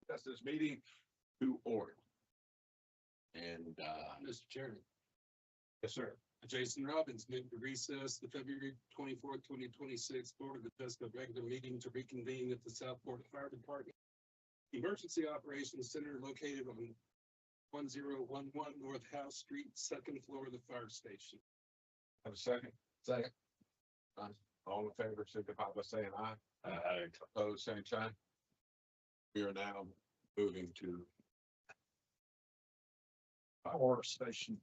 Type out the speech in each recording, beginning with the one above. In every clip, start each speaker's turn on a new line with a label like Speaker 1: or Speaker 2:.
Speaker 1: That's this meeting to order. And,
Speaker 2: Mr. Chairman,
Speaker 1: yes, sir.
Speaker 2: Jason Robbins moved to recess the February 24th, 2026 Board of Adjustment regular meeting to reconvene at the Southport Fire Department Emergency Operations Center located on 1011 North House Street, second floor of the fire station.
Speaker 1: Have a second?
Speaker 3: Second.
Speaker 1: All in favor, signify by saying aye. Opposed, same sign. We are now moving to
Speaker 3: Or station.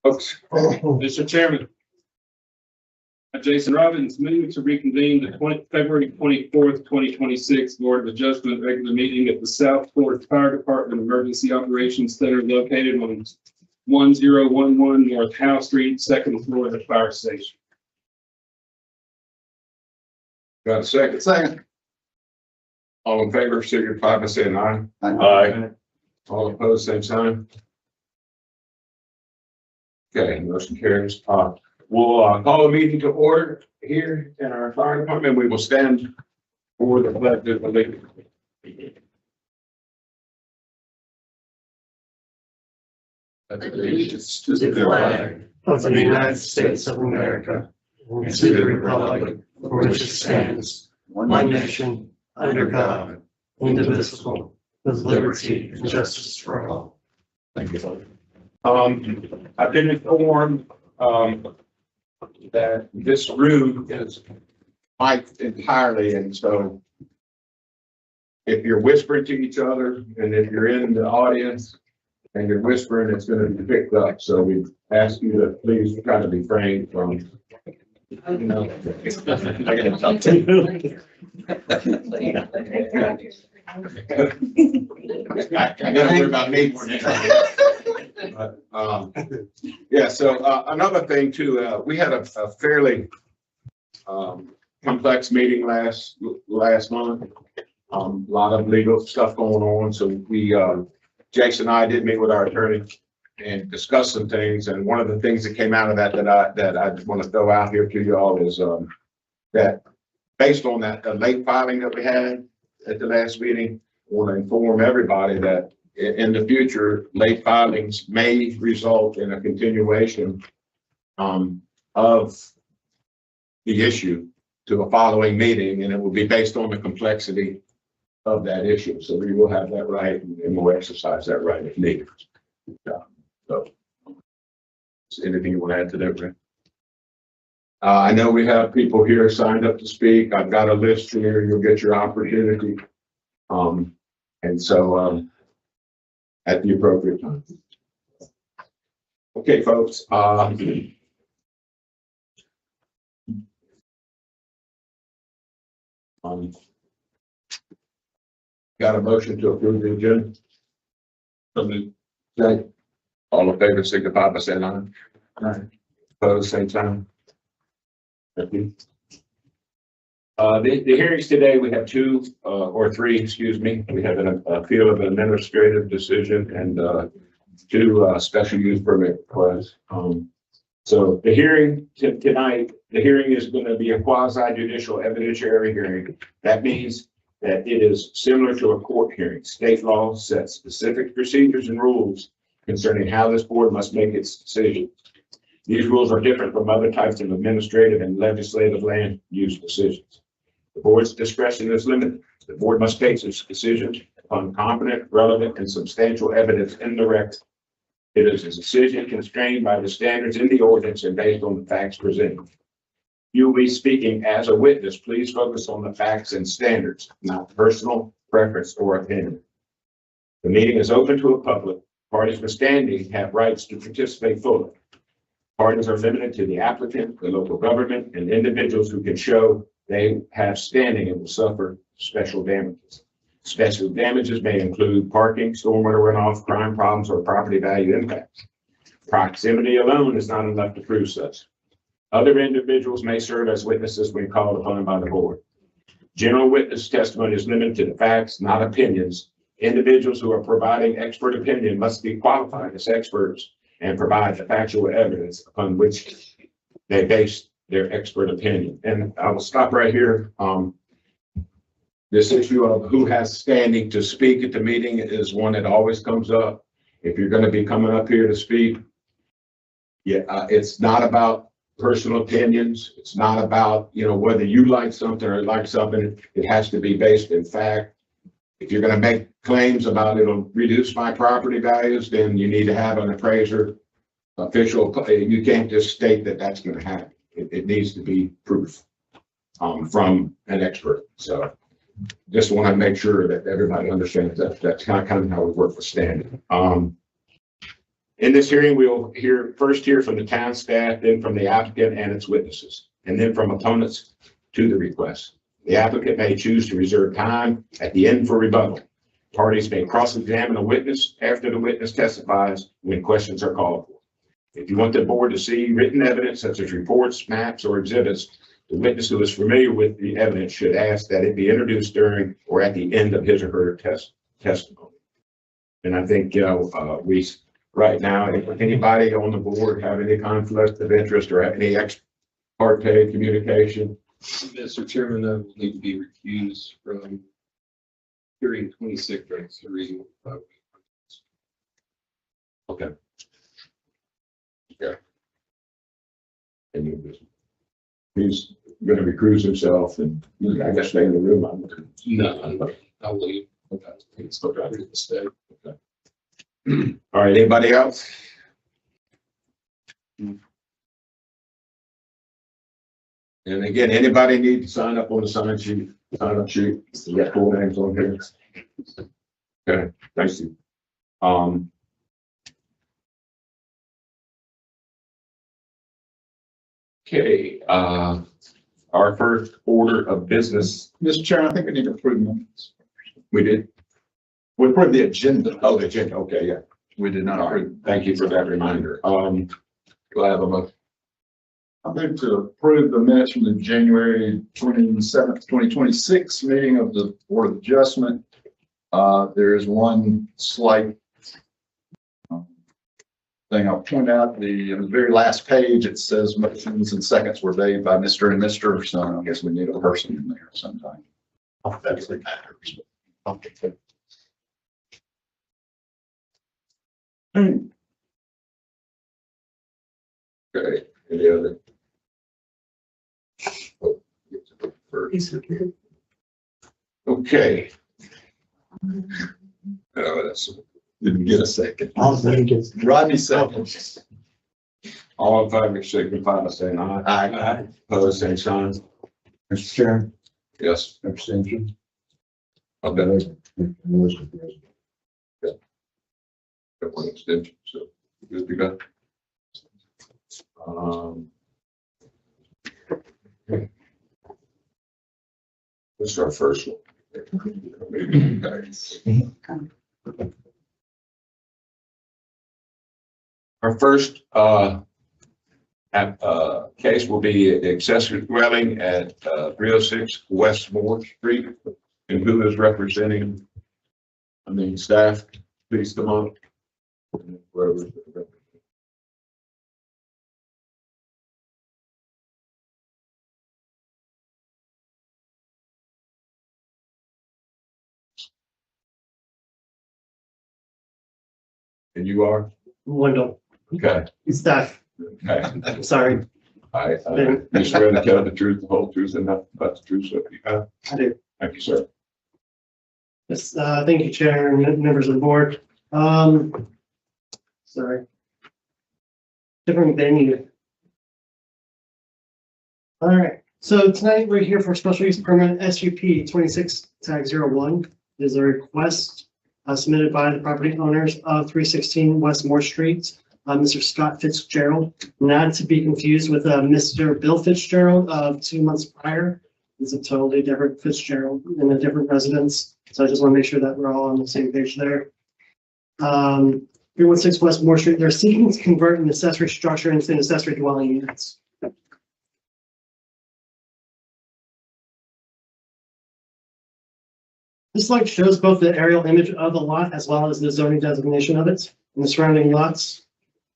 Speaker 1: Folks,
Speaker 2: Mr. Chairman. Jason Robbins, move to reconvene the February 24th, 2026 Board of Adjustment regular meeting at the South Florida Fire Department Emergency Operations Center located on 1011 North Howe Street, second floor of the fire station.
Speaker 1: got a second?
Speaker 3: Second.
Speaker 1: All in favor, signify by saying aye.
Speaker 3: Aye.
Speaker 1: All opposed, same sign. Okay, motion carries. We'll call the meeting to order here in our fire department. We will stand for the pledge of allegiance.
Speaker 4: Allegiance to the flag of the United States of America and to the republic for which it stands, one nation, under God, indivisible, with liberty and justice for all.
Speaker 1: Thank you. I've been informed, that this room is mic'd entirely, and so if you're whispering to each other, and if you're in the audience and you're whispering, it's gonna be picked up, so we ask you to please try to refrain from, you know. I gotta worry about me more than but, yeah, so another thing too, we had a fairly complex meeting last month. A lot of legal stuff going on, so we Jason and I did meet with our attorney and discuss some things, and one of the things that came out of that I just want to throw out here to you all is that based on that late filing that we had at the last meeting, I want to inform everybody that in the future, late filings may result in a continuation of the issue to a following meeting, and it will be based on the complexity of that issue. So we will have that right, and we'll exercise that right if needed. So, is anything you want to add to that, Rick? I know we have people here signed up to speak. I've got a list here. You'll get your opportunity. And so at the appropriate time. Okay, folks. Got a motion to approve the agenda? Okay. All in favor, signify by saying aye. Aye. Opposed, same sign. Thank you. The hearings today, we have two or three, excuse me. We have an appeal of an administrative decision and two special use permit requests. So the hearing tonight, the hearing is going to be a quasi judicial evidentiary hearing. That means that it is similar to a court hearing. State law sets specific procedures and rules concerning how this board must make its decisions. These rules are different from other types of administrative and legislative land use decisions. The board's discretion is limited. The board must base its decisions upon competent, relevant, and substantial evidence in the record. It is a decision constrained by the standards in the ordinance and based on the facts presented. You will be speaking as a witness. Please focus on the facts and standards, not personal preference or opinion. The meeting is open to the public. Parties withstanding have rights to participate fully. Parties are limited to the applicant, the local government, and individuals who can show they have standing and will suffer special damages. Special damages may include parking, stormwater runoff, crime problems, or property value impacts. Proximity alone is not enough to prove such. Other individuals may serve as witnesses when called upon by the board. General witness testimony is limited to the facts, not opinions. Individuals who are providing expert opinion must be qualified as experts and provide the factual evidence upon which they base their expert opinion. And I will stop right here. This issue of who has standing to speak at the meeting is one that always comes up. If you're going to be coming up here to speak, it's not about personal opinions. It's not about, whether you like something or like something. It has to be based in fact. If you're going to make claims about it'll reduce my property values, then you need to have an appraiser official. You can't just state that that's going to happen. It needs to be proof from an expert. So just want to make sure that everybody understands that that's kind of how we work with standing. In this hearing, we'll first hear from the town staff, then from the applicant and its witnesses, and then from opponents to the request. The applicant may choose to reserve time at the end for rebuttal. Parties may cross-examine a witness after the witness testifies when questions are called for. If you want the board to see written evidence such as reports, maps, or exhibits, the witness who is familiar with the evidence should ask that it be introduced during or at the end of his or her testimony. And I think, we, right now, if anybody on the board have any conflict of interest or any ex parte communication?
Speaker 5: Mr. Chairman, I will need to be recused from hearing 26-3.
Speaker 1: Okay. Yeah. And he's gonna recruit himself and I guess stay in the room.
Speaker 5: No, I'll leave. Okay. It's okay. I'm going to stay.
Speaker 1: Okay. All right, anybody else? And again, anybody need to sign up on the sign sheet, sign up sheet, we got 4 names on here. Okay, thank you. Okay, our first order of business,
Speaker 3: Mr. Chairman, I think we need to approve minutes.
Speaker 1: we did,
Speaker 3: We approved the agenda.
Speaker 1: oh, the agenda, okay, yeah.
Speaker 3: We did not
Speaker 1: All right,
Speaker 3: approve.
Speaker 1: thank you for that reminder. Do I have a motion?
Speaker 3: I move to approve the minutes from the January 27th, 2026 meeting of the Board of Adjustment. There is one slight thing I'll point out. On the very last page, it says motions and seconds were made by Mr. and Mr. So I guess we need a person in there sometime. That's what matters.
Speaker 1: Okay, any other? Oh, get to the first. Okay. That's,
Speaker 3: Didn't get a second.
Speaker 4: Vegas.
Speaker 3: Rodney seconds.
Speaker 1: all in favor, signify by saying aye.
Speaker 3: Aye.
Speaker 1: Opposed, same sign.
Speaker 6: Mr. Chairman,
Speaker 1: Yes.
Speaker 6: abstention.
Speaker 1: Okay. Got one extension, so good to go. This is our first one. Our first case will be accessory dwelling at 306 West Moore Street. And who is representing? I mean, staff, please come on. Whoever. And you are?
Speaker 4: Wendell,
Speaker 1: Okay.
Speaker 4: staff,
Speaker 1: Okay.
Speaker 4: sorry,
Speaker 1: I you swear to tell the truth, the whole truth, and nothing but the truth, so you have.
Speaker 4: I do.
Speaker 1: Thank you, sir.
Speaker 4: Yes, thank you, Chair and members of the board. Sorry. Different venue. All right, so tonight we're here for special use permit SUP 26-01. Is a request submitted by the property owners of 316 West Moore Street, Mr. Scott Fitzgerald, not to be confused with Mr. Bill Fitzgerald of 2 months prior. It's a totally different Fitzgerald in a different residence. So I just want to make sure that we're all on the same page there. 316 West Moore Street, they're seeking to convert an accessory structure into an accessory dwelling units. This slide shows both the aerial image of the lot as well as the zoning designation of it and the surrounding lots.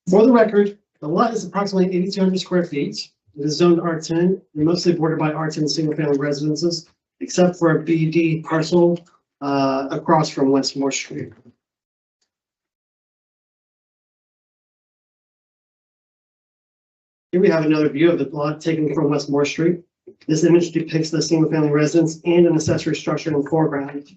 Speaker 4: For the record, the lot is approximately 8,200 square feet. It is zoned R10 and mostly bordered by R10 single-family residences, except for a BD parcel across from West Moore Street. Here we have another view of the lot taken from West Moore Street. This image depicts the single-family residence and an accessory structure in the foreground.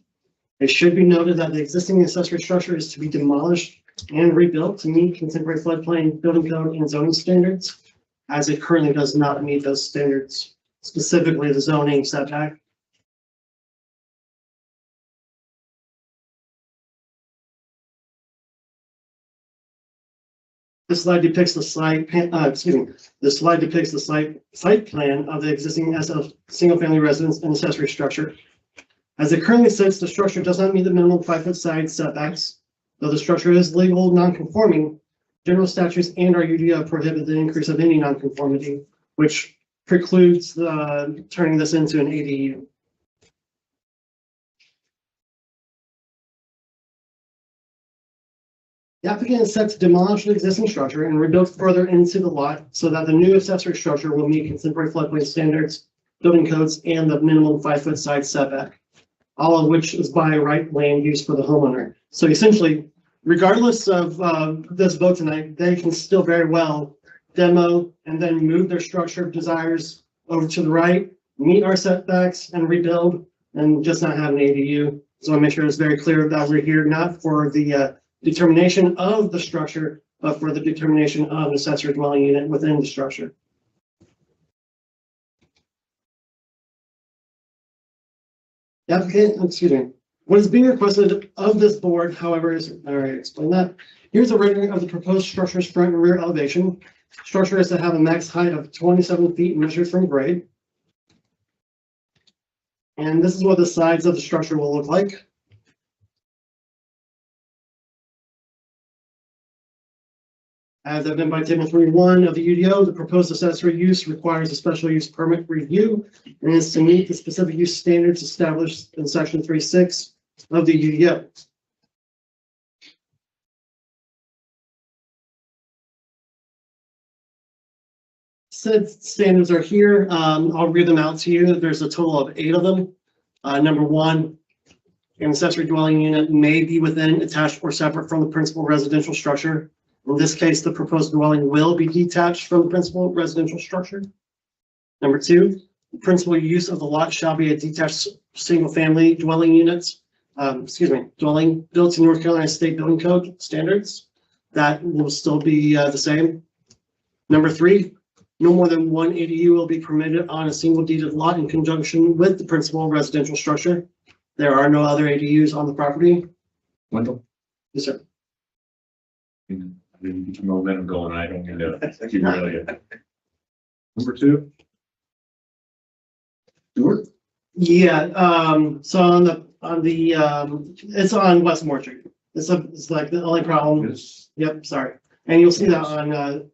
Speaker 4: It should be noted that the existing accessory structure is to be demolished and rebuilt to meet contemporary floodplain, building code, and zoning standards, as it currently does not meet those standards, specifically the zoning setback. This slide depicts the this slide depicts the site plan of the existing SF single-family residence and accessory structure. As it currently sits, the structure does not meet the minimum 5-foot side setbacks. Though the structure is legal non-conforming, general statutes and our UDO prohibit the increase of any non-conformity, which precludes turning this into an ADU. The applicant is set to demolish the existing structure and rebuild further into the lot so that the new accessory structure will meet contemporary floodplain standards, building codes, and the minimum 5-foot side setback, all of which is by right land use for the homeowner. So essentially, regardless of this vote tonight, they can still very well demo and then move their structure of desires over to the right, meet our setbacks and rebuild, and just not have an ADU. So I make sure it's very clear that we're here not for the determination of the structure, but for the determination of accessory dwelling unit within the structure. The applicant, excuse me, what is being requested of this board, however, is, I already explained that. Here's a rendering of the proposed structure's front and rear elevation. Structure is to have a max height of 27 feet measured from grade. And this is what the sides of the structure will look like. As evident by table 3.1 of the UDO, the proposed accessory use requires a special use permit review and is to meet the specific use standards established in section 3.6 of the UDO. Said standards are here. I'll read them out to you. There's a total of 8 of them. Number 1, an accessory dwelling unit may be within, attached, or separate from the principal residential structure. In this case, the proposed dwelling will be detached from the principal residential structure. Number 2, the principal use of the lot shall be a detached single-family dwelling unit, dwelling built to North Carolina State Building Code standards. That will still be the same. Number 3, no more than one ADU will be permitted on a single deeded lot in conjunction with the principal residential structure. There are no other ADUs on the property.
Speaker 1: Wendell?
Speaker 4: Yes, sir.
Speaker 1: Get your momentum going. I don't mean to derail you. Number 2. Stuart?
Speaker 4: Yeah, so on the it's on Westmore Street. It's like the only problem.
Speaker 1: Yes.
Speaker 4: Yep, sorry. And you'll see that on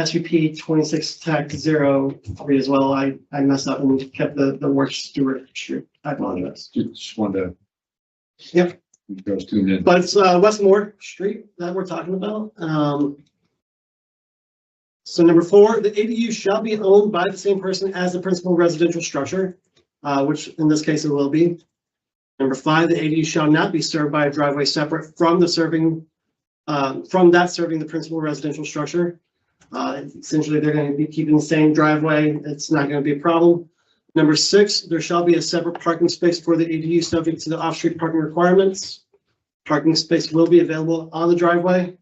Speaker 4: SUP 26 tech 03 as well. I messed up and kept the word Stewart Street. I apologize.
Speaker 1: Just wanted to.
Speaker 4: Yep.
Speaker 1: Those 2 minutes.
Speaker 4: But it's Westmore Street that we're talking about. So number 4, the ADU shall be owned by the same person as the principal residential structure, which in this case it will be. Number 5, the ADU shall not be served by a driveway separate from the serving the principal residential structure. Essentially, they're going to be keeping the same driveway. It's not going to be a problem. Number 6, there shall be a separate parking space for the ADU subject to the off-street parking requirements. Parking space will be available on the driveway.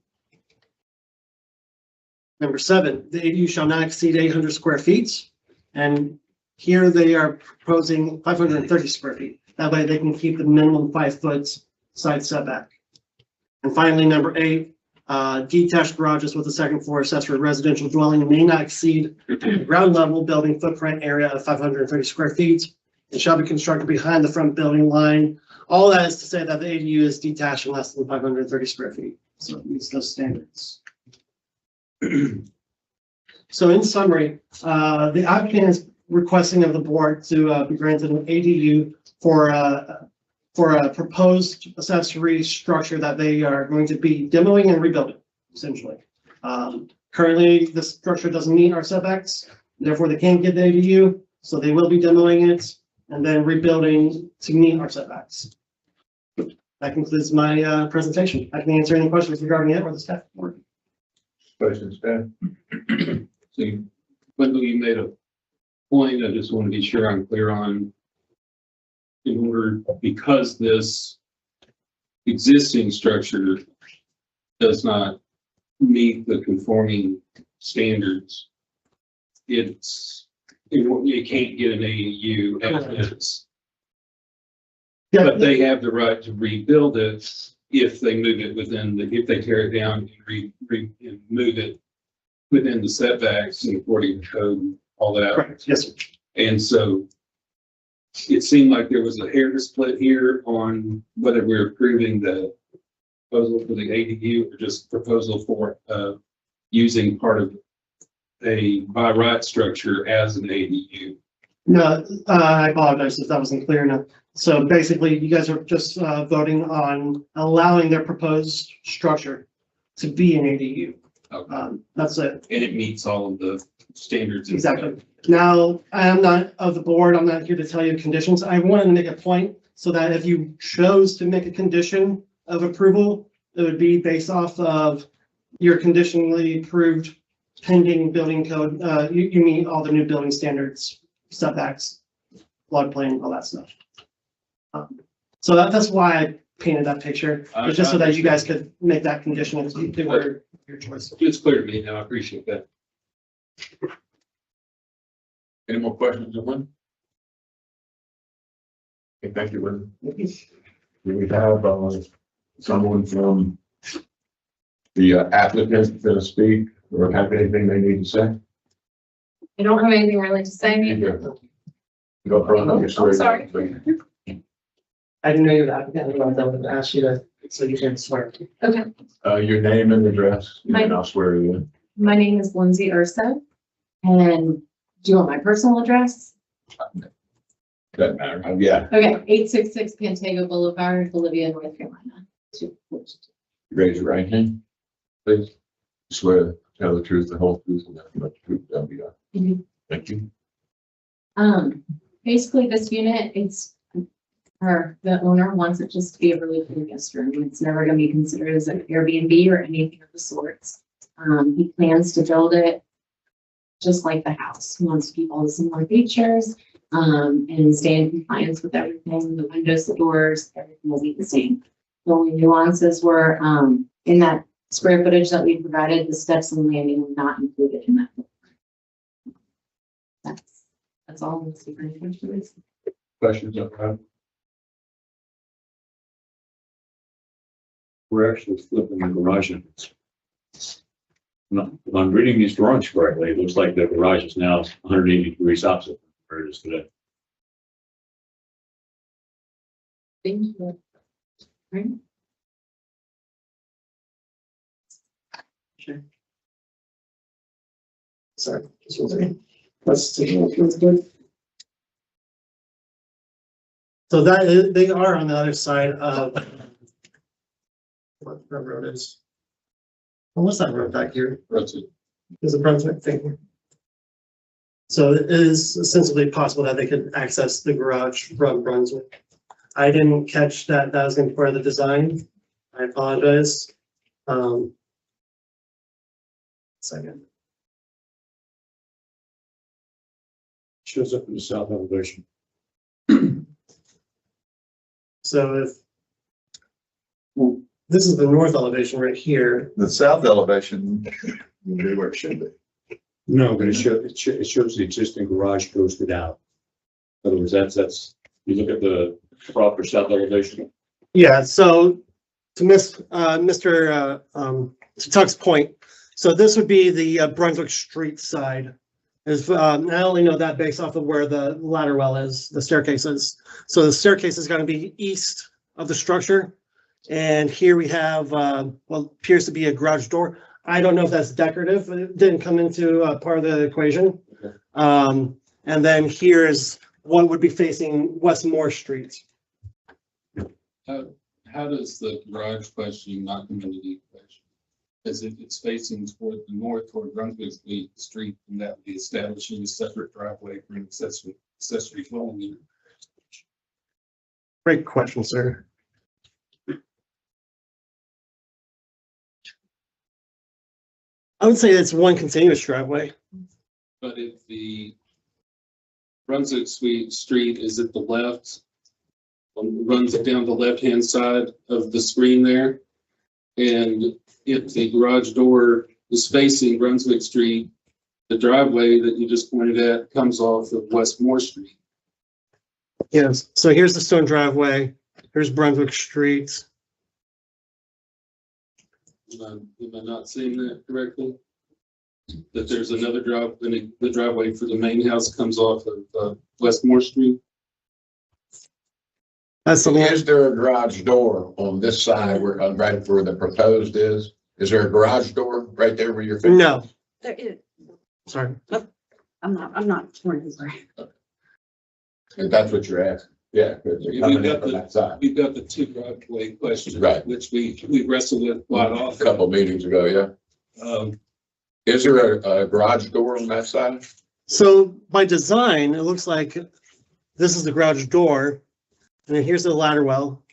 Speaker 4: Number 7, the ADU shall not exceed 800 square feet. And here they are proposing 530 square feet. That way they can keep the minimum 5-foot side setback. And finally, number 8, detached garages with a second floor accessory residential dwelling may not exceed ground level building footprint area of 530 square feet. It shall be constructed behind the front building line. All that is to say that the ADU is detached in less than 530 square feet. So it meets those standards. So in summary, the applicant is requesting of the board to be granted an ADU for a proposed accessory structure that they are going to be demoing and rebuilding, essentially. Currently, the structure doesn't meet our setbacks, therefore they can't get the ADU, so they will be demoing it and then rebuilding to meet our setbacks. That concludes my presentation. I can answer any questions regarding it or the staff report.
Speaker 1: Questions, Ben?
Speaker 5: So, Wendell, you made a point, I just want to be sure I'm clear on. In order, because this existing structure does not meet the conforming standards, it can't get an ADU as is.
Speaker 4: Yeah,
Speaker 5: But they have the right to rebuild it if they move it within the, if they tear it down and move it within the setbacks and according to code, and all that.
Speaker 4: Correct, yes, sir.
Speaker 5: And so it seemed like there was a hair split here on whether we're approving the proposal for the ADU or just proposal for using part of a by right structure as an ADU.
Speaker 4: No, I apologize if that wasn't clear enough. So basically, you guys are just voting on allowing their proposed structure to be an ADU. That's it.
Speaker 5: And it meets all of the standards.
Speaker 4: Exactly. Now, I am not of the board. I'm not here to tell you conditions. I wanted to make a point so that if you chose to make a condition of approval, it would be based off of your conditionally approved pending building code. You meet all the new building standards, setbacks, floodplain, all that stuff. So that's why I painted that picture. It's just so that you guys could make that condition if they were your choice.
Speaker 5: It's clear to me now. I appreciate that.
Speaker 1: Any more questions, Lynn? Okay, thank you, Lynn. Do we have, someone from the applicant to speak or have anything they need to say?
Speaker 6: I don't have anything really to say.
Speaker 1: Go for it.
Speaker 6: Oh, sorry.
Speaker 4: I didn't know you were the applicant. I would ask you to, so you can swear.
Speaker 6: Okay,
Speaker 1: Your name and address, and then
Speaker 6: My-
Speaker 1: I'll swear you in.
Speaker 6: my name is Lindsay Urso. And do you want my personal address?
Speaker 1: Doesn't matter. Yeah,
Speaker 6: Okay, 866 Pantego Boulevard, Bolivia, North Carolina.
Speaker 1: raise your right hand, please. Swear to tell the truth, the whole truth, and nothing but the truth. That'll be done.
Speaker 6: Mhm.
Speaker 1: Thank you.
Speaker 6: Basically this unit, it's, the owner wants it just to be a really cool guest room. It's never gonna be considered as an Airbnb or anything of the sorts. He plans to build it just like the house. He wants to keep all the similar features, and stay in compliance with everything, the windows, the doors, everything will be the same. The only nuances were, in that square footage that we provided, the steps and landing were not included in that. That's all. I'm speaking to.
Speaker 1: Questions up front?
Speaker 7: We're actually flipping the garage in. No, if I'm reading these drawings correctly, it looks like the garage is now 180 degrees opposite where it is today.
Speaker 6: Thank you. Right.
Speaker 4: Sorry. Let's take a look. That's good. So that is, they are on the other side of what the road is. What's that road back here? Is a Brunswick thing. So it is essentially possible that they could access the garage from Brunswick. I didn't catch that. That was going to be part of the design. I apologize. Second.
Speaker 7: Shows up in the south elevation.
Speaker 4: So if this is the north elevation right here.
Speaker 3: The south elevation will be where it should be.
Speaker 7: No, but it shows the existing garage posted out. In other words, that's, you look at the proper south elevation.
Speaker 4: Yeah, so to Mr. To Tuck's point, so this would be the Brunswick Street side. Is I only know that based off of where the ladder well is, the staircase is. So the staircase is going to be east of the structure. And here we have what appears to be a garage door. I don't know if that's decorative. It didn't come into part of the equation.
Speaker 7: Okay.
Speaker 4: And then here is what would be facing West Moore Street.
Speaker 5: How does the garage question not come into the equation? Because if it's facing toward the north toward Brunswick Street, and that would be establishing a separate driveway for an accessory dwelling unit.
Speaker 4: Great question, sir. I would say it's one continuous driveway.
Speaker 5: But if the Brunswick Street is at the left, runs down the left-hand side of the screen there, and if the garage door is facing Brunswick Street, the driveway that you just pointed at comes off of West Moore Street.
Speaker 4: Yes, so here's the stone driveway, here's Brunswick Street.
Speaker 2: Am I not seeing that correctly? That there's another drive, and the driveway for the main house comes off of Westmore Street?
Speaker 4: That's the
Speaker 1: Is
Speaker 4: one.
Speaker 1: there a garage door on this side where, right where the proposed is? Is there a garage door right there where you're?
Speaker 4: No,
Speaker 8: There is,
Speaker 4: sorry.
Speaker 8: I'm not sworn his right.
Speaker 1: If that's what you're asking, yeah. 'cause they're
Speaker 2: Yeah,
Speaker 1: coming
Speaker 2: we've
Speaker 1: in
Speaker 2: got
Speaker 1: from
Speaker 2: the-
Speaker 1: that side.
Speaker 2: We've got the two driveway questions.
Speaker 1: Right.
Speaker 2: Which we wrestled with quite
Speaker 1: A
Speaker 2: often.
Speaker 1: couple meetings ago, yeah. Is there a garage door on that side?
Speaker 4: So by design, it looks like this is the garage door. And then here's the ladder well.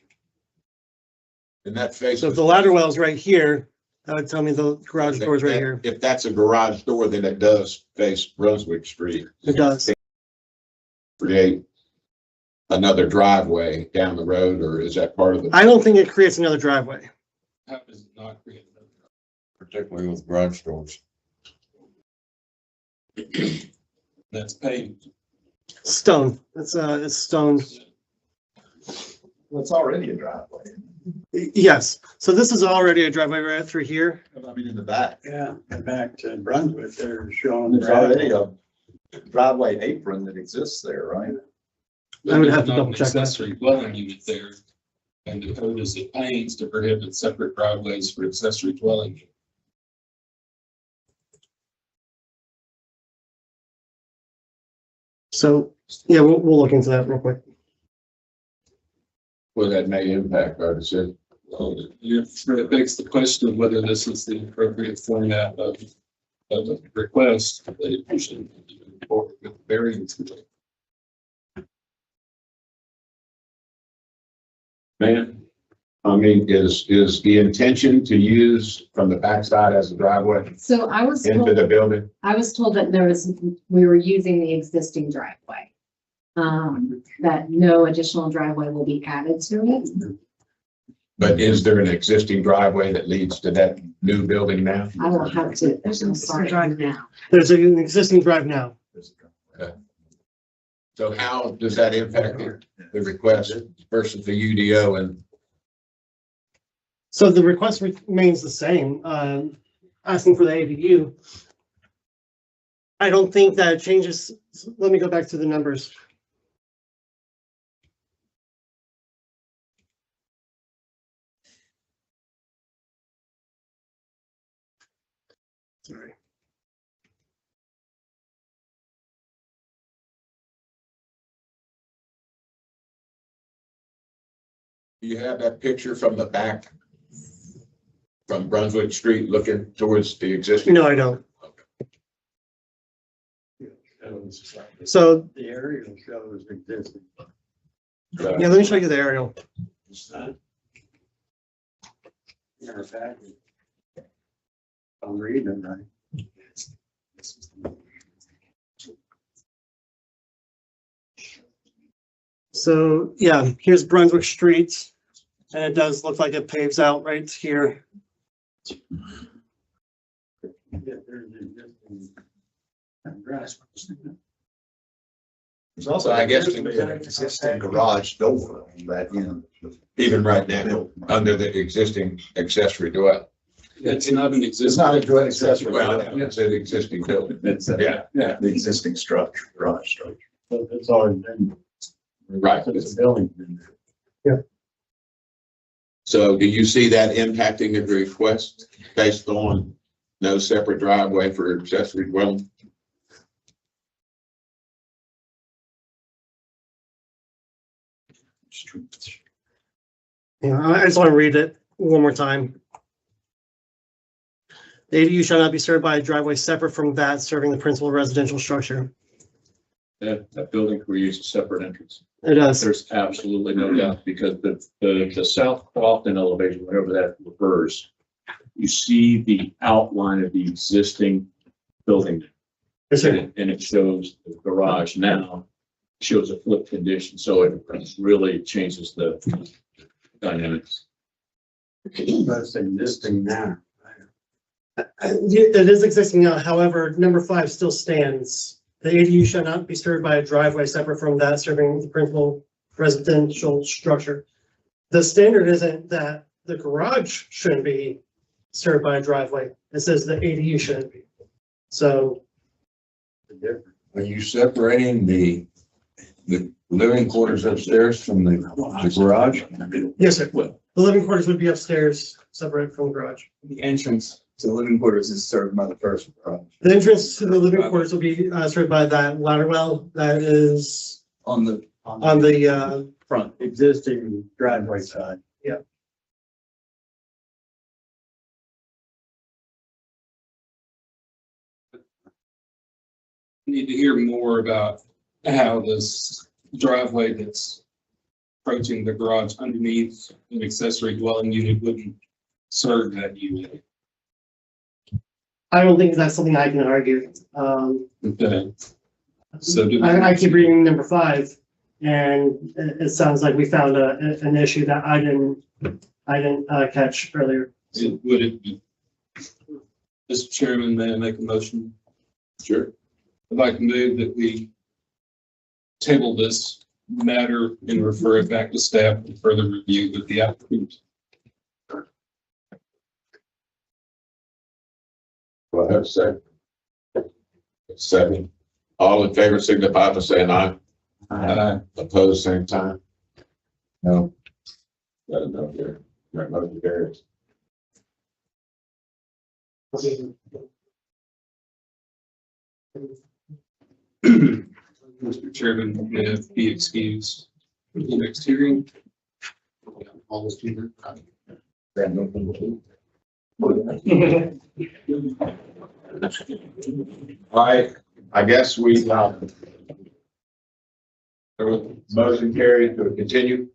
Speaker 1: And that faces.
Speaker 4: So if the ladder well is right here, that would tell me the garage door is right here.
Speaker 1: If that's a garage door, then it does face Brunswick Street.
Speaker 4: It does.
Speaker 1: Create another driveway down the road, or is that part of the?
Speaker 4: I don't think it creates another driveway.
Speaker 2: How does it not create another?
Speaker 1: Particularly with garage doors.
Speaker 2: That's paved.
Speaker 4: Stone. It's stone.
Speaker 3: Well, it's already a driveway.
Speaker 4: Yes. So this is already a driveway right through here.
Speaker 3: I mean, in the back.
Speaker 9: Yeah, and back to Brunswick, they're showing.
Speaker 3: There's already a driveway apron that exists there, right?
Speaker 4: I would have to
Speaker 2: There's not
Speaker 4: double
Speaker 2: an
Speaker 4: check that.
Speaker 2: Accessory dwelling unit there. And the code is it pains to prohibit separate driveways for accessory dwelling. unit.
Speaker 4: So, yeah, we'll look into that real quick.
Speaker 1: Well, that may impact our decision.
Speaker 2: Well, it begs the question of whether this is the appropriate format of a request that it should move forward with variance.
Speaker 1: Man, I mean, is the intention to use from the backside as a driveway
Speaker 6: So I was
Speaker 1: into
Speaker 6: told,
Speaker 1: the building?
Speaker 6: that we were using the existing driveway. That no additional driveway will be added to it.
Speaker 1: But is there an existing driveway that leads to that new building now?
Speaker 6: I will have to, I'm sorry, drive now.
Speaker 4: There's an existing drive now.
Speaker 1: So how does that impact the request versus the UDO and?
Speaker 4: So the request remains the same, asking for the ADU. I don't think that changes. Let me go back to the numbers. Sorry.
Speaker 1: Do you have that picture from the back? From Brunswick Street looking towards the existing?
Speaker 4: No, I don't. So,
Speaker 9: The aerial shows existing.
Speaker 4: yeah, let me show you the aerial.
Speaker 9: Matter of fact, I'm reading it right.
Speaker 4: So, yeah, here's Brunswick Street. And it does look like it paves out right here.
Speaker 9: Yeah, there's existing grass.
Speaker 3: There's also,
Speaker 1: So I guess-
Speaker 3: an existing garage door on that end.
Speaker 1: Even right now, under the existing accessory dwelling.
Speaker 2: It's not an
Speaker 3: It's
Speaker 2: existing.
Speaker 3: not a direct accessory.
Speaker 1: Well, it's an existing building. Yeah,
Speaker 3: Yeah, the existing structure, garage structure.
Speaker 9: So it's already been.
Speaker 1: right.
Speaker 9: It's a building. been there.
Speaker 1: So do you see that impacting the request based on no separate driveway for accessory dwelling?
Speaker 4: Yeah, I just want to read it one more time. The ADU shall not be served by a driveway separate from that serving the principal residential structure.
Speaker 7: That building creates a separate entrance.
Speaker 4: It does.
Speaker 7: There's absolutely no doubt, because the South Crofton elevation, wherever that refers, you see the outline of the existing building.
Speaker 4: Yes, sir.
Speaker 7: And it shows the garage now, shows a flip condition, so it really changes the dynamics.
Speaker 9: But it's existing now.
Speaker 4: It is existing now, however, number 5 still stands. The ADU shall not be served by a driveway separate from that serving the principal residential structure. The standard isn't that the garage shouldn't be served by a driveway. It says the ADU shouldn't be. So
Speaker 10: Are you separating the living quarters upstairs from the garage?
Speaker 4: yes, sir. The living quarters would be upstairs, separate from the garage.
Speaker 11: The entrance to the living quarters is served by the first garage.
Speaker 4: The entrance to the living quarters will be served by that ladder well that is
Speaker 11: On the
Speaker 4: on the
Speaker 9: Front, existing driveway side.
Speaker 2: Need to hear more about how this driveway that's approaching the garage underneath an accessory dwelling unit wouldn't serve that unit.
Speaker 4: I don't think that's something I can argue.
Speaker 2: Okay. So do we-
Speaker 4: I keep reading number 5, and it sounds like we found an issue that I didn't catch earlier.
Speaker 2: Would it be? Mr. Chairman, may I make a motion?
Speaker 1: Sure.
Speaker 2: I'd like to move that we table this matter and refer it back to staff for further review with the applicant.
Speaker 1: Do I have a second? Second. All in favor signify by saying aye. Opposed, same time. No. Got a no here. Right, motion carries.
Speaker 2: Mr. Chairman, may I be excused for the next hearing? Almost here.
Speaker 1: All right, I guess we, motion carried to continue.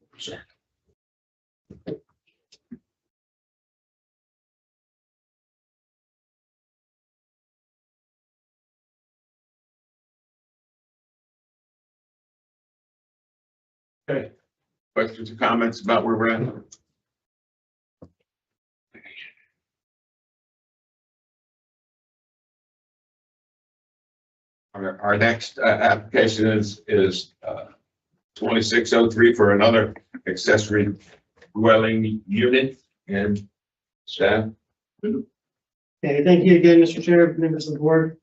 Speaker 1: Okay, questions or comments about where we're at? Our next application is 2603 for another accessory dwelling unit and staff.
Speaker 4: Okay, thank you again, Mr. Chair, members of the board.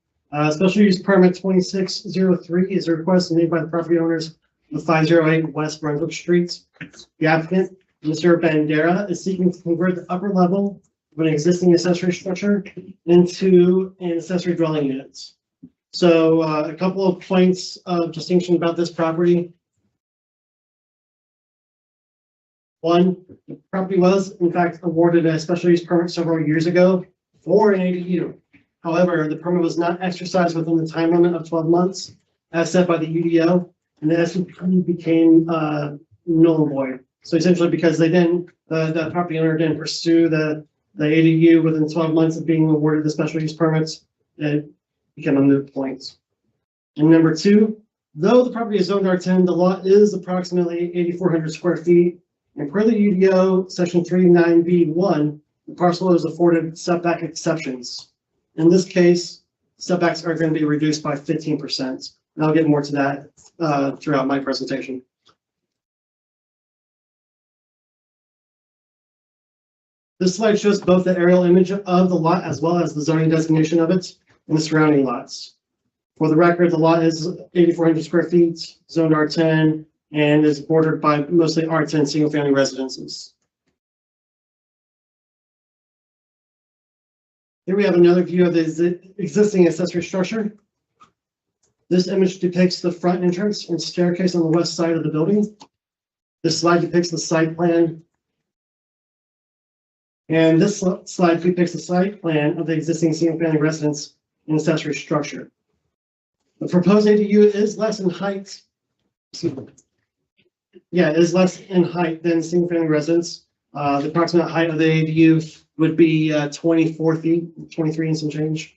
Speaker 4: Special use permit 2603 is a request made by the property owners of 508 West Brunswick Street. The applicant, Mr. Bandera, is seeking to convert the upper level of an existing accessory structure into an accessory dwelling unit. So a couple of points of distinction about this property. One, the property was in fact awarded a special use permit several years ago for an ADU. However, the permit was not exercised within the time limit of 12 months as set by the UDO, and the SUP became null and void. So essentially because they didn't, the property owner didn't pursue the ADU within 12 months of being awarded the special use permits, it became a moot point. And number 2, though the property is zoned R10, the lot is approximately 8,400 square feet. And per the UDO section 39B1, the parcel is afforded setback exceptions. In this case, setbacks are going to be reduced by 15%. And I'll get more to that throughout my presentation. This slide shows both the aerial image of the lot as well as the zoning designation of it and the surrounding lots. For the record, the lot is 8,400 square feet, zoned R10, and is bordered by mostly R10 single-family residences. Here we have another view of the existing accessory structure. This image depicts the front entrance and staircase on the west side of the building. This slide depicts the site plan. And this slide depicts the site plan of the existing single-family residence and accessory structure. The proposed ADU is less in height. Yeah, it is less in height than single-family residence. The approximate height of the ADU would be 24 feet, 23 and some change.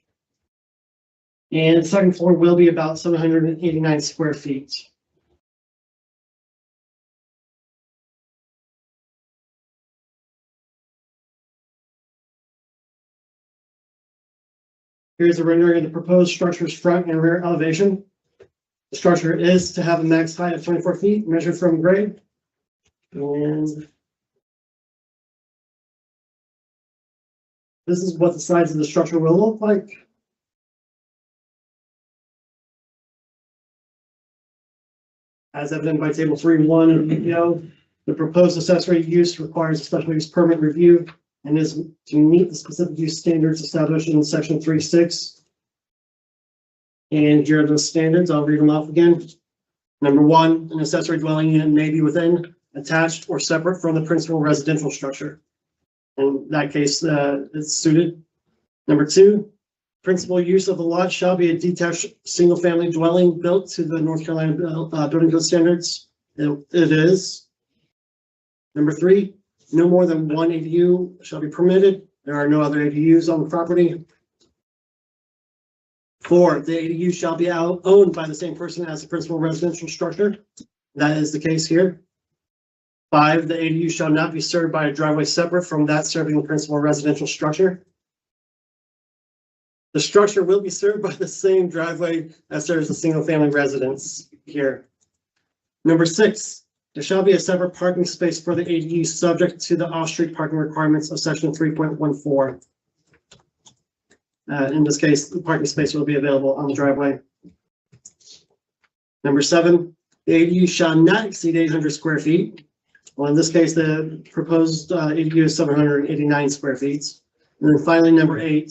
Speaker 4: And the second floor will be about 789 square feet. Here's a rendering of the proposed structure's front and rear elevation. The structure is to have a max height of 24 feet measured from grade. And This is what the sides of the structure will look like. As evident by table 3.1 of the UDO, the proposed accessory use requires a special use permit review and is to meet the specific use standards established in section 3.6. And here are those standards. I'll read them off again. Number 1, an accessory dwelling unit may be within, attached, or separate from the principal residential structure. In that case, it's suited. Number 2, principal use of the lot shall be a detached single-family dwelling built to the North Carolina building code standards. It is. Number 3, no more than one ADU shall be permitted. There are no other ADUs on the property. 4, the ADU shall be owned by the same person as the principal residential structure. That is the case here. 5, the ADU shall not be served by a driveway separate from that serving the principal residential structure. The structure will be served by the same driveway that serves the single-family residence here. Number 6, there shall be a separate parking space for the ADU subject to the off-street parking requirements of section 3.14. In this case, the parking space will be available on the driveway. Number 7, the ADU shall not exceed 800 square feet. Well, in this case, the proposed ADU is 789 square feet. And then finally, number 8,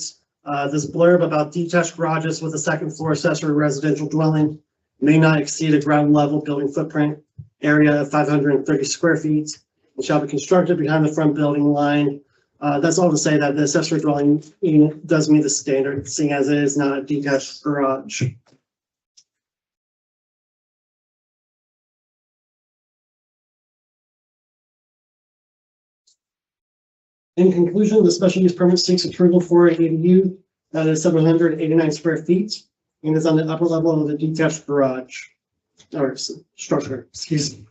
Speaker 4: this blurb about detached garages with a second floor accessory residential dwelling may not exceed a ground level building footprint area of 530 square feet and shall be constructed behind the front building line. That's all to say that the accessory dwelling unit does meet the standard, seeing as it is not a detached garage. In conclusion, the special use permit seeks approval for an ADU that is 789 square feet and is on the upper level of the detached garage or structure, excuse me.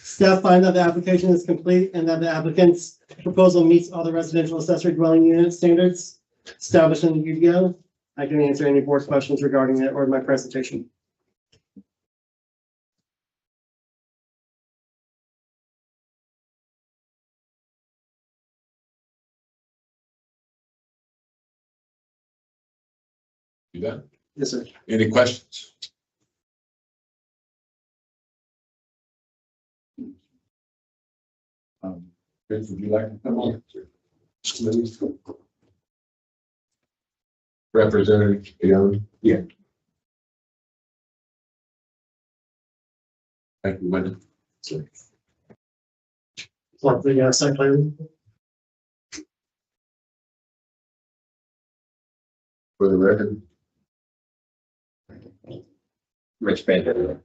Speaker 4: Staff find that the application is complete and that the applicant's proposal meets all the residential accessory dwelling unit standards established in the UDO. I can answer any board questions regarding it or my presentation.
Speaker 1: You done?
Speaker 4: Yes, sir.
Speaker 1: Any questions? Chris, would you like to come on? Representative Young? Yeah. Thank you, Wendy.
Speaker 4: Like the site plan.
Speaker 1: For the record.
Speaker 12: Rich Bader,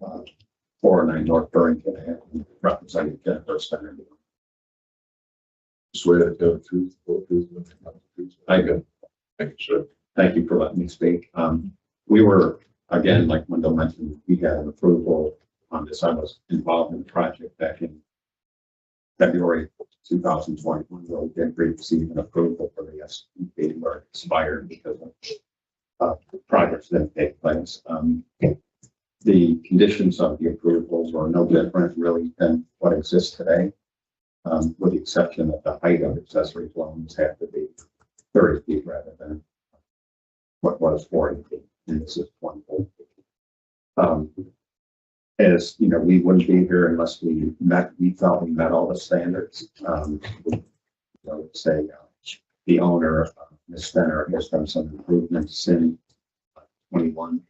Speaker 12: 409 North Burlington, representing Jennifer Center.
Speaker 1: Swear to tell the truth, full truth, nothing but the truth.
Speaker 12: I go.
Speaker 1: Thank you, sir.
Speaker 12: Thank you for letting me speak. We were, again, like Wendell mentioned, we had an approval on this. I was involved in the project back in February 2021. We did receive an approval for the SPP where it expired because of projects that take place. The conditions of the approvals were no different really than what exists today, with the exception that the height of accessory dwellings have to be 30 feet rather than what was 40 feet, and this is 20 feet. As you know, we wouldn't be here unless we felt we met all the standards. Say the owner, Ms. Fenner, has done some improvements in 21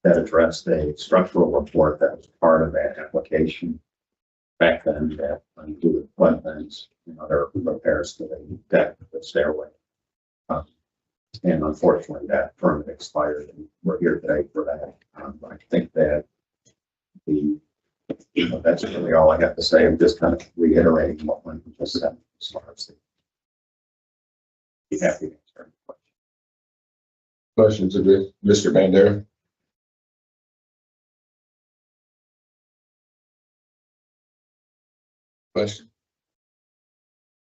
Speaker 12: that addressed a structural report that was part of that application back then that included flood vents and other repairs to the deck, the stairway. And unfortunately, that permit expired, and we're here today for that. I think that that's really all I have to say. I'm just kind of reiterating what Wendy just said as far as the. Be happy to answer any questions.
Speaker 1: Questions of Mr. Bandera? Question?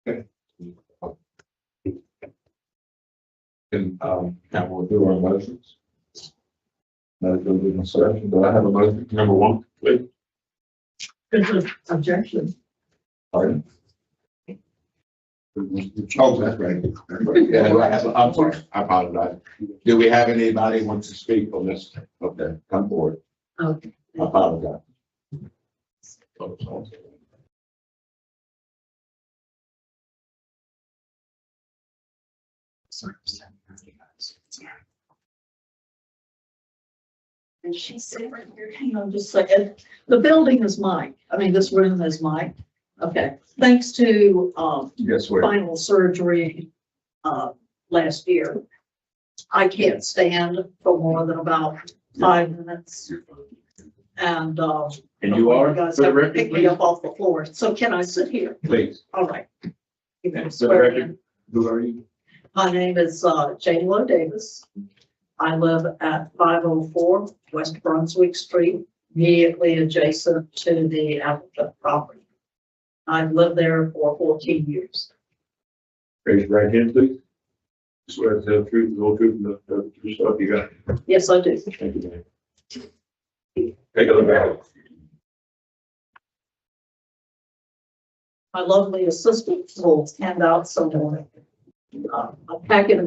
Speaker 1: Okay. And, now we'll do our motions. Medical legal session. Do I have a motion? Number 1, please.
Speaker 8: Objection.
Speaker 1: Pardon?
Speaker 10: Oh, that's right. Yeah, do I have, I'm sorry, I apologize. Do we have anybody who wants to speak on this? Okay, come forward.
Speaker 6: Okay.
Speaker 10: I apologize.
Speaker 8: And she said right here, hang on just a second. The building is mine. I mean, this room is mine. Okay, thanks to,
Speaker 3: Yes, sir.
Speaker 8: spinal surgery, last year. I can't stand for more than about 5 minutes. And,
Speaker 1: And you are,
Speaker 8: guys
Speaker 1: for the
Speaker 8: have to
Speaker 1: record,
Speaker 8: pick me
Speaker 1: please?
Speaker 8: up off the floor. So can I sit here?
Speaker 1: Please.
Speaker 8: All right. You can
Speaker 1: For the
Speaker 8: swear in.
Speaker 1: record, who are you?
Speaker 8: My name is Jane Lo Davis. I live at 504 West Brunswick Street, immediately adjacent to the Appleton property. I've lived there for 14 years.
Speaker 1: Raise your right hand, please. Swear to tell the truth, the whole truth, and the true stuff you got.
Speaker 8: Yes, I do.
Speaker 1: Thank you, man. Take a look at it.
Speaker 8: My lovely assistant will hand out some a packet of